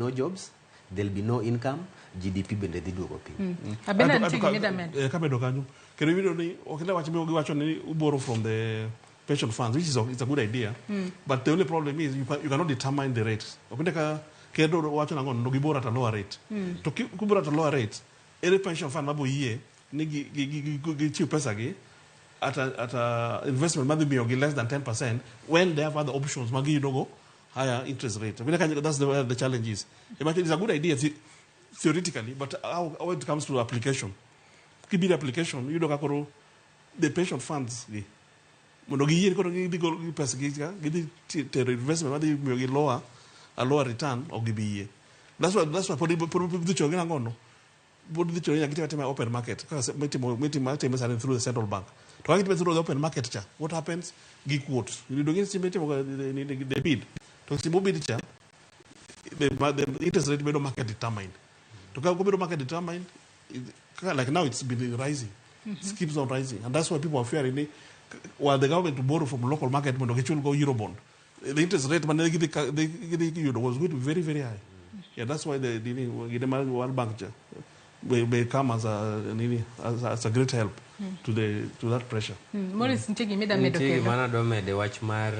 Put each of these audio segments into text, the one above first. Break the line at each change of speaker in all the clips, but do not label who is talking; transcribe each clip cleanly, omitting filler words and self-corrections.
no jobs, there'll be no income, GDP bende dhi duogo piny.
Abena nitigi midament.
Kabedo kanyo. Kendo video ni okenda wacho ni borrow from the pension funds, which is it's a good idea. But the only problem is you cannot determine the rate. Okenda ka kendo wacho nango no giboro at a lower rate. To kuboro at a lower rate, any pension fund mabo yie ni gi pesa gi at a investment maybe less than 10% when they have other options magi dogo higher interest rate. That's the challenge is. But it's a good idea theoretically, but how it comes to application. Kibidi application, you don't have the pension funds. Mondo gi go pesa gi investment maybe lower a lower return or gibi. That's why for the chogena ngono. But the chogena open market. Because meeting through the central bank. To get through the open market, what happens? Give quotes. You don't get the bid. To see bid, the interest rate may market determined. To go market determined, like now it's been rising. It keeps on rising, and that's why people are fearing. While the government to borrow from local market, when they go Eurobond, the interest rate when they give the euro was going to be very, very high. Yeah, that's why the World Bank may come as a great help to that pressure.
Maurice nitigi midament okelo.
Mana do mede wach mar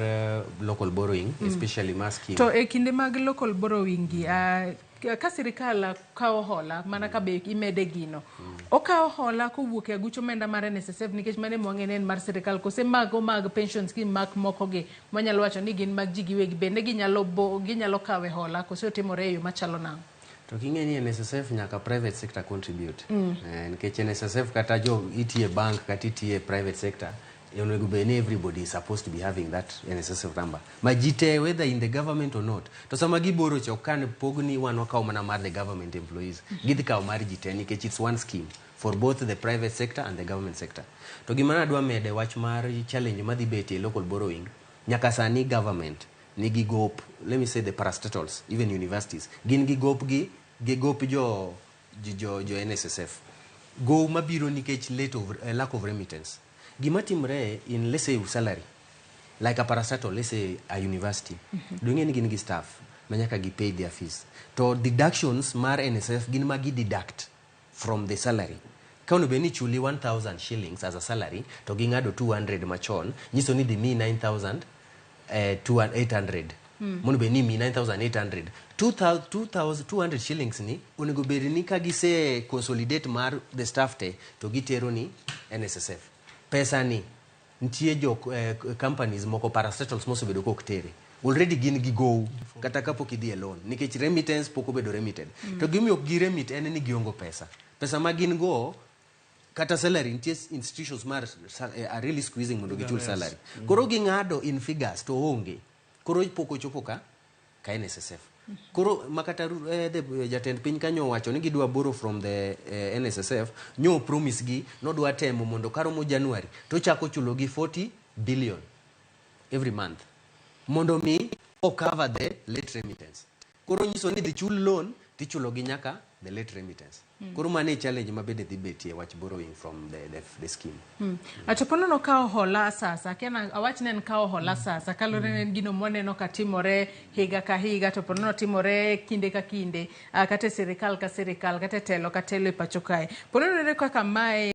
local borrowing, especially mass scheme.
To e kinde mag local borrowing gi ka sirikal kawo hola mana ka be imede gino. Okawo hola kowuok e aguch omenda mar NSSF nikech mane mwang'e en mar sirikal kose mag pension scheme mag moko gi manyalo wacho ni gin mag ji giwegi bende ginyalo kawe hola kose otimore e yo machalo nang'o.
To king'e ni NSSF nyaka private sector contribute. Nikech NSSF kata jo itie bank kata itie private sector, onego bed ni everybody is supposed to be having that NSSF number. Majite whether in the government or not. To sama giboro cha okan pogni wan wakaw mana mar the government employees. Gidhi kaw mar jite nikech it's one scheme for both the private sector and the government sector. To gimana adwa mede wach mar challenge madhi betie local borrowing. Nyaka sani government nigi gop, let me say the parastatals, even universities. Gin gi gop jo NSSF. Go mabiro nikech lack of remittance. Gimatimre in, let's say, salary, like a parastatal, let's say a university, doing any staff, manyaka gi pay their fees. To deductions mar NSF gin magi deduct from the salary. Kauno beni chuli 1,000 shillings as a salary, to gingado 200 machon, nyiso ni di mi 9,800. Mono beni mi 9,800. 200 shillings ni onego bedi ni ka gise consolidate mar the staff te to gitero ni NSSF. Pesa ni ntie jo companies moko parastatals mosebedo kok tere. Already gin gigo kata kapok idhi alone nikech remittance poko bedo remitted. To gimi ok gi remit en ni giongo pesa. Pesa ma gin go kata salary ntie institutions mar are really squeezing mondo gichul salary. Koro gingado in figures to onge. Koro poko chopo ka NSSF. Koro makata jatend piny kanyo wacho ni gidwa borrow from the NSSF, nyo promise gi no dwa temo mondo karomo January to chako chulo gi 40 billion every month mondo mi o cover the late remittance. Koro nyiso ni the chul loan tichulo gi nyaka the late remittance. Koro mane challenge mabede dhi betie wach borrowing from the scheme.
Achopono no kawo hola sasa kena awach nen kawo hola sasa kalore nen gino moneno katimore higa ka higa to pono timore kinde ka kinde kata sirikal ka sirikal kata telo ka telo pacho kae. Pono ne kaka mae